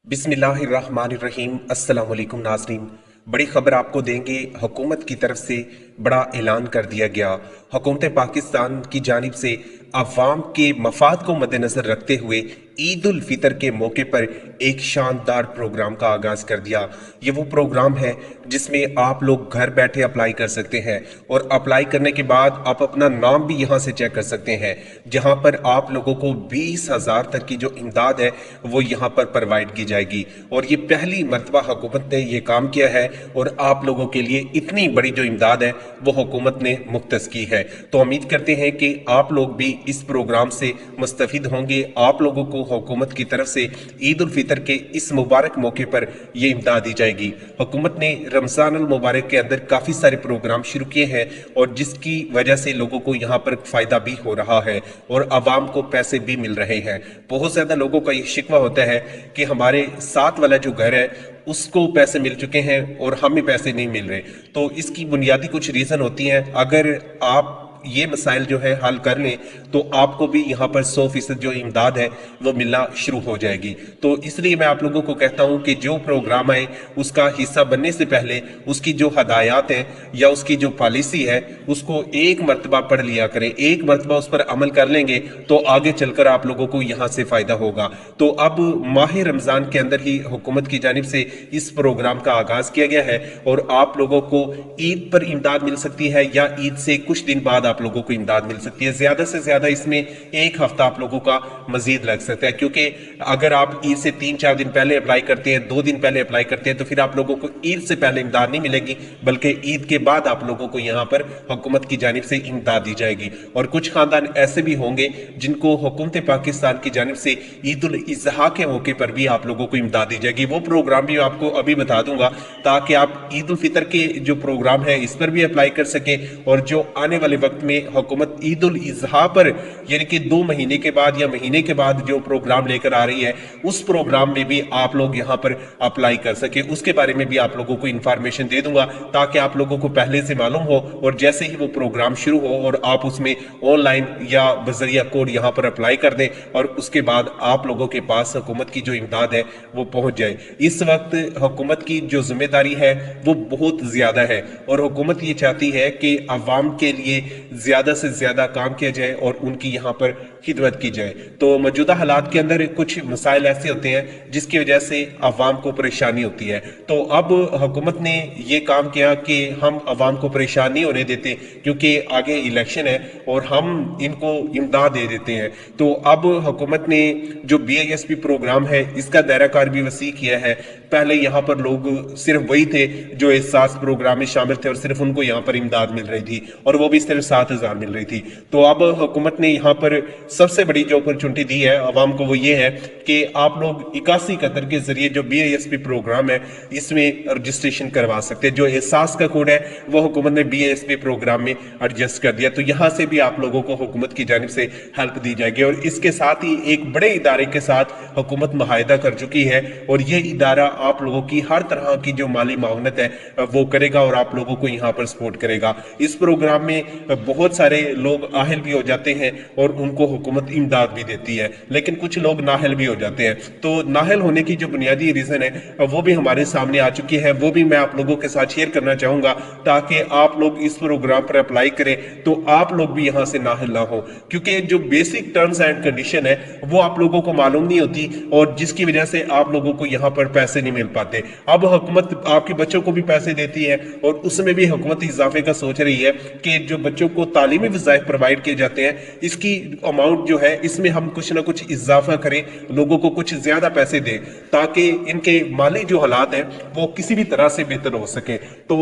बिस्मिल्लाहिर्रहमानिर्रहीम। अस्सलाम वालेकुम नाज़रीन। बड़ी खबर आपको देंगे। हुकूमत की तरफ से बड़ा ऐलान कर दिया गया। हुकूमत पाकिस्तान की जानिब से अवाम के मफाद को मद्देनज़र रखते हुए ईद उल फितर के मौके पर एक शानदार प्रोग्राम का आगाज़ कर दिया। ये वो प्रोग्राम है जिसमें आप लोग घर बैठे अप्लाई कर सकते हैं और अप्लाई करने के बाद आप अपना नाम भी यहाँ से चेक कर सकते हैं, जहाँ पर आप लोगों को 20,000 तक की जो इमदाद है वो यहाँ पर प्रोवाइड की जाएगी। और ये पहली मरतबा हुकूमत ने ये काम किया है और आप लोगों के लिए इतनी बड़ी जो इमदाद है वो हुकूमत ने मुख्तस की है। तो उम्मीद करते हैं कि आप लोग भी इस प्रोग्राम से मुस्तफिद होंगे। आप लोगों को हुकूमत की तरफ से ईद उल फितर के इस मुबारक मौके पर यह इमदाद दी जाएगी। हुकूमत ने रमज़ान अल मुबारक के अंदर काफ़ी सारे प्रोग्राम शुरू किए हैं और जिसकी वजह से लोगों को यहाँ पर फ़ायदा भी हो रहा है और आवाम को पैसे भी मिल रहे हैं। बहुत ज़्यादा लोगों का ये शिकवा होता है कि हमारे साथ वाला जो घर है उसको पैसे मिल चुके हैं और हमें पैसे नहीं मिल रहे। तो इसकी बुनियादी कुछ रीज़न होती हैं। अगर आप ये मसाइल जो है हल कर लें तो आपको भी यहाँ पर 100% जो इमदाद है वो मिलना शुरू हो जाएगी। तो इसलिए मैं आप लोगों को कहता हूँ कि जो प्रोग्राम है उसका हिस्सा बनने से पहले उसकी जो हदायत है या उसकी जो पॉलिसी है उसको एक मरतबा पढ़ लिया करें। एक मरतबा उस पर अमल कर लेंगे तो आगे चलकर आप लोगों को यहाँ से फ़ायदा होगा। तो अब माह रमज़ान के अंदर ही हुकूमत की जानिब से इस प्रोग्राम का आगाज़ किया गया है और आप लोगों को ईद पर इमदाद मिल सकती है या ईद से कुछ दिन बाद आप लोगों को इमदाद मिल सकती है। ज्यादा से ज्यादा इसमें एक हफ्ता आप लोगों का मजीद लग सकता है, क्योंकि अगर आप ईद से 3-4 दिन पहले अप्लाई करते हैं, 2 दिन पहले अप्लाई करते हैं, तो फिर आप लोगों को ईद से पहले इमदाद नहीं मिलेगी, बल्कि ईद के बाद आप लोगों को यहाँ पर हुकूमत की जानिब से इमदाद दी जाएगी। और कुछ खानदान ऐसे भी होंगे जिनको हुकूमत पाकिस्तान की जानिब से ईद उल अजहा के मौके पर भी आप लोगों को इमदाद दी जाएगी। वो प्रोग्राम भी आपको अभी बता दूंगा ताकि आप ईद उल फितर के जो प्रोग्राम है इस पर भी अप्लाई कर सके और जो आने वाले वक्त में हुकूमत ईद उल अजहा पर यानी कि 2 महीने के बाद या महीने के बाद जो प्रोग्राम लेकर आ रही है उस प्रोग्राम में भी आप लोग यहां पर अप्लाई कर सके, उसके बारे में भी आप लोगों को इंफॉर्मेशन दे दूंगा ताकि आप लोगों को पहले से मालूम हो और जैसे ही वो प्रोग्राम शुरू हो और आप उसमें ऑनलाइन या बजरिया कोड यहां पर अप्लाई कर दें और उसके बाद आप लोगों के पास हुकूमत की जो इमदाद है वो पहुंच जाए। इस वक्त हुकूमत की जो जिम्मेदारी है वो बहुत ज्यादा है और हुकूमत ये चाहती है कि अवाम के लिए ज्यादा से ज्यादा काम किया जाए और उनकी यहाँ पर खिदमत की जाए। तो मौजूदा हालात के अंदर कुछ मसाइल ऐसे होते हैं जिसकी वजह से अवाम को परेशानी होती है। तो अब हुकूमत ने ये काम किया कि हम अवाम को परेशान नहीं होने देते, क्योंकि आगे इलेक्शन है और हम इनको इमदाद दे देते हैं। तो अब हुकूमत ने जो BISP प्रोग्राम है इसका दायरा कार भी वसी किया है। पहले यहाँ पर लोग सिर्फ वही थे जो एहसास प्रोग्राम में शामिल थे और सिर्फ उनको यहाँ पर इमदाद मिल रही थी और वो भी सिर्फ 7,000 मिल रही थी। तो अब हुकूमत ने यहाँ पर सबसे बड़ी जो अपॉर्चुनिटी दी है अवाम को वो ये है कि आप लोग 81 कतर के जरिए जो BISP प्रोग्राम है इसमें रजिस्ट्रेशन करवा सकते हैं। जो एहसास का कोड है वो हुकूमत ने BISP प्रोग्राम में एडजस्ट कर दिया, तो यहाँ से भी आप लोगों को हुकूमत की जानिब से हेल्प दी जाएगी। और इसके साथ ही एक बड़े इदारे के साथ हुकूमत मुआहदा कर चुकी है और ये इदारा आप लोगों की हर तरह की जो माली मावनत है वो करेगा और आप लोगों को यहाँ पर सपोर्ट करेगा। इस प्रोग्राम में बहुत सारे लोग आहिल भी हो जाते हैं और उनको हुकूमत इमदाद भी देती है, लेकिन कुछ लोग नाहल भी हो जाते हैं। तो नाहल होने की जो बुनियादी रीजन है वो भी हमारे सामने आ चुकी है, वो भी मैं आप लोगों के साथ शेयर करना चाहूंगा ताकि आप लोग इस प्रोग्राम पर अप्लाई करें तो आप लोग भी यहाँ से नाहल ना हो, क्योंकि जो बेसिक टर्म्स एंड कंडीशन है वो आप लोगों को मालूम नहीं होती और जिसकी वजह से आप लोगों को यहाँ पर पैसे नहीं मिल पाते। अब हुकूमत आपके बच्चों को भी पैसे देती है और उसमें भी हुकूमत इजाफे का सोच रही है कि जो बच्चों को तालीमी वज़ाइफ प्रोवाइड किए जाते हैं इसकी अमाउंट जो है इसमें हम कुछ ना कुछ इजाफा करें, लोगों को कुछ ज्यादा पैसे दें ताकि इनके माली जो हालात हैं वो किसी भी तरह से बेहतर हो सके। तो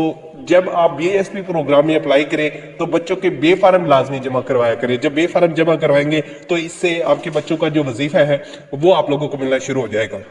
जब आप BISP प्रोग्राम में अप्लाई करें तो बच्चों के बे फार्म लाजमी जमा करवाया करें। जब बे फार्म जमा करवाएंगे तो इससे आपके बच्चों का जो वजीफा है वो आप लोगों को मिलना शुरू हो जाएगा।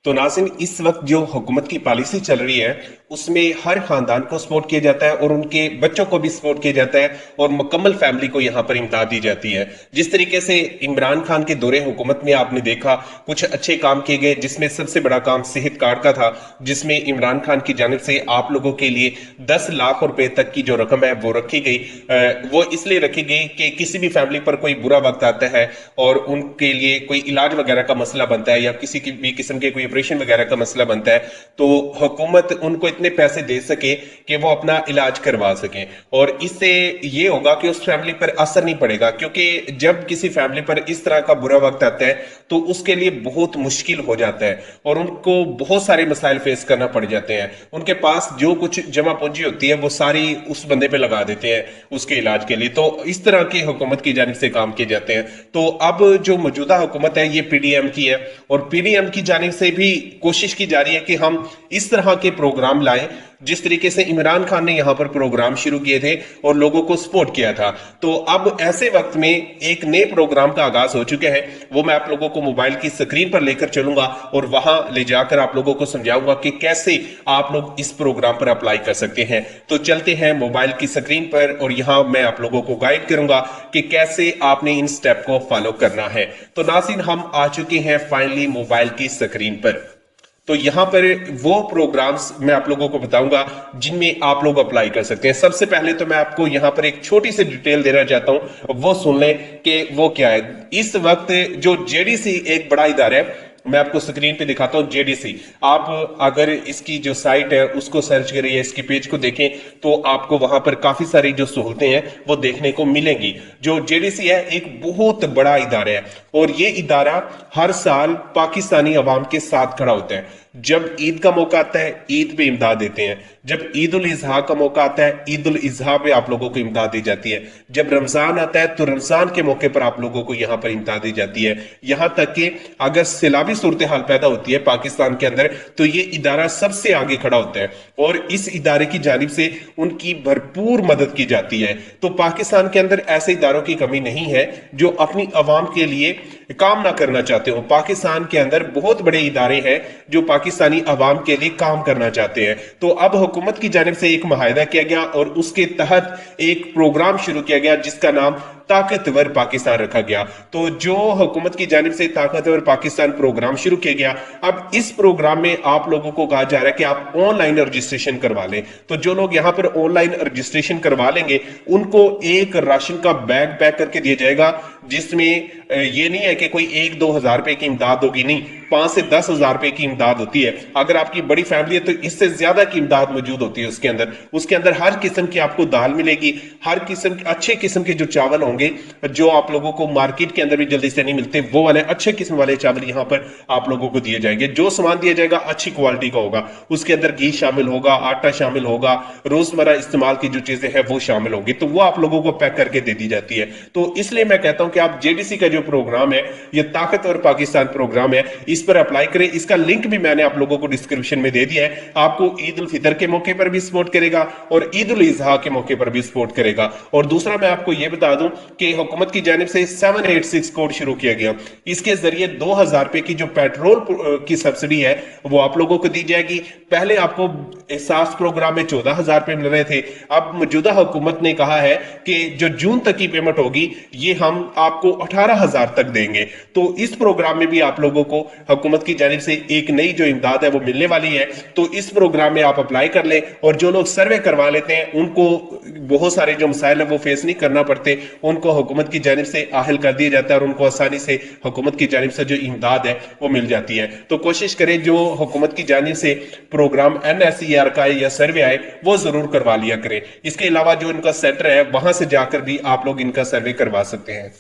तो नाज़रीन, इस वक्त जो हुकूमत की पॉलिसी चल रही है उसमें हर खानदान को सपोर्ट किया जाता है और उनके बच्चों को भी सपोर्ट किया जाता है और मुकम्मल फैमिली को यहाँ पर इमदाद दी जाती है। जिस तरीके से इमरान खान के दौरे हुकूमत में आपने देखा कुछ अच्छे काम किए गए, जिसमें सबसे बड़ा काम सेहत कार्ड का था, जिसमें इमरान खान की जानिब से आप लोगों के लिए 10 लाख रुपए तक की जो रकम है वो रखी गई। वो इसलिए रखी गई कि किसी भी फैमिली पर कोई बुरा वक्त आता है और उनके लिए कोई इलाज वगैरह का मसला बनता है या किसी की भी किस्म के कोई ऑपरेशन वगैरह का मसला बनता है तो हुकूमत उनको इतने पैसे दे सके कि वो अपना इलाज करवा सकें, और इससे ये होगा कि उस फैमिली पर असर नहीं पड़ेगा, क्योंकि जब किसी फैमिली पर इस तरह का बुरा वक्त आता है तो उसके लिए बहुत मुश्किल हो जाता है और उनको बहुत सारे मसाइल फेस करना पड़ जाते हैं। उनके पास जो कुछ जमा पूंजी होती है वो सारी उस बंदे पे लगा देते हैं उसके इलाज के लिए। तो इस तरह की हुकूमत की जानिब से काम किए जाते हैं। तो अब जो मौजूदा हुकूमत है ये पीडीएम की है, और पीडीएम की जानिब से भी कोशिश की जा रही है कि हम इस तरह के प्रोग्राम लाएं जिस तरीके से इमरान खान ने यहां पर प्रोग्राम शुरू किए थे और लोगों को सपोर्ट किया था। तो अब ऐसे वक्त में एक नए प्रोग्राम का आगाज हो चुके हैं, वो मैं आप लोगों को मोबाइल की स्क्रीन पर लेकर चलूंगा और वहां ले जाकर आप लोगों को समझाऊंगा कि कैसे आप लोग इस प्रोग्राम पर अप्लाई कर सकते हैं। तो चलते हैं मोबाइल की स्क्रीन पर और यहां मैं आप लोगों को गाइड करूंगा कि कैसे आपने इन स्टेप को फॉलो करना है। तो नाज़रीन, हम आ चुके हैं फाइनली मोबाइल की स्क्रीन पर। तो यहां पर वो प्रोग्राम्स मैं आप लोगों को बताऊंगा जिनमें आप लोग अप्लाई कर सकते हैं। सबसे पहले तो मैं आपको यहां पर एक छोटी सी डिटेल देना चाहता हूं, वो सुन लें कि वो क्या है। इस वक्त जो जेडीसी एक बड़ा इदारा है, मैं आपको स्क्रीन पे दिखाता हूं जेडीसी। आप अगर इसकी जो साइट है उसको सर्च करिए, इसकी पेज को देखें तो आपको वहां पर काफी सारी जो सहूलतें हैं वो देखने को मिलेंगी। जो जेडीसी है एक बहुत बड़ा इदारा है और ये इदारा हर साल पाकिस्तानी अवाम के साथ खड़ा होता है। जब ईद का मौका आता है ईद पे इमदाद देते हैं, जब ईद उल इजहा का मौका आता है ईद उल इजहा पे आप लोगों को इमदाद दी जाती है, जब रमजान आता है तो रमजान के मौके पर आप लोगों को यहां पर इमदाद दी जाती है। यहां तक कि अगर सैलाबी सूरत हाल पैदा होती है पाकिस्तान के अंदर तो ये इदारा सबसे आगे खड़ा होता है और इस इदारे की जानिब से उनकी भरपूर मदद की जाती है। तो पाकिस्तान के अंदर ऐसे इदारों की कमी नहीं है जो अपनी अवाम के लिए काम ना करना चाहते हो। पाकिस्तान के अंदर बहुत बड़े इदारे हैं जो पाकिस्तानी अवाम के लिए काम करना चाहते हैं। तो अब हुकूमत की जानिब से एक मुआहदा किया गया और उसके तहत एक प्रोग्राम शुरू किया गया जिसका नाम ताकतवर पाकिस्तान रखा गया। तो जो हुकूमत की जानिब से ताकतवर पाकिस्तान प्रोग्राम शुरू किया गया, अब इस प्रोग्राम में आप लोगों को कहा जा रहा है कि आप ऑनलाइन रजिस्ट्रेशन करवा लें। तो जो लोग यहां पर ऑनलाइन रजिस्ट्रेशन करवा लेंगे उनको एक राशन का बैग पैक करके दिया जाएगा, जिसमें ये नहीं है कि कोई 1-2 हजार रुपए की इमदाद होगी, नहीं, 5 से 10 हजार रुपए की इमदाद होती है। अगर आपकी बड़ी फैमिली है तो इससे ज्यादा की इमदाद मौजूद होती है उसके अंदर हर किस्म की आपको दाल मिलेगी, हर किस्म अच्छे किस्म के जो चावल होंगे जो आप लोगों को मार्केट के अंदर भी जल्दी से नहीं मिलते, वो वाले अच्छे किस्म वाले चावल यहां पर आप लोगों को दिए जाएंगे। जो सामान दिया जाएगा अच्छी क्वालिटी का होगा, उसके अंदर घी शामिल होगा, आटा शामिल होगा, रोजमर्रा इस्तेमाल की जो चीजें हैं वो शामिल होंगी, तो वो आप लोगों को पैक करके दे दी जाती है। तो इसलिए मैं कहता हूं कि आप जेडीसी का जो प्रोग्राम है ये ताकतवर पाकिस्तान प्रोग्राम है, इस पर अप्लाई करें। इसका लिंक भी मैंने आप लोगों को डिस्क्रिप्शन में दे दिया है। आपको ईद उल फितर के मौके पर भी सपोर्ट करेगा और ईद उल इजहा के मौके पर भी सपोर्ट करेगा। और दूसरा मैं आपको यह बता दूं कि हुकूमत की जानिब से 786 कोड शुरू किया गया, इसके जरिए 2000 रुपए की जो पेट्रोल की सब्सिडी है वो आप लोगों को दी जाएगी। पहले आपको एहसास प्रोग्राम में 14,000 रुपए मिल रहे थे, अब मौजूदा हुकूमत ने कहा है कि जो जून तक की पेमेंट होगी ये हम आपको 18,000 तक देंगे। तो इस प्रोग्राम में भी आप लोगों को हुकूमत की जानिब से एक नई जो इमदाद है वो मिलने वाली है। तो इस प्रोग्राम में आप अप्लाई कर लें और जो लोग सर्वे करवा लेते हैं उनको बहुत सारे जो मसाइल है वो फेस नहीं करना पड़ते, उनको हुकूमत की जानिब से आहल कर दिया जाता है और उनको आसानी से हुकूमत की जानिब से जो इमदाद है वो मिल जाती है। तो कोशिश करें जो हुकूमत की जानिब से प्रोग्राम NSER का या सर्वे आए वो जरूर करवा लिया करें। इसके अलावा जो इनका सेंटर है वहां से जाकर भी आप लोग इनका सर्वे करवा सकते हैं।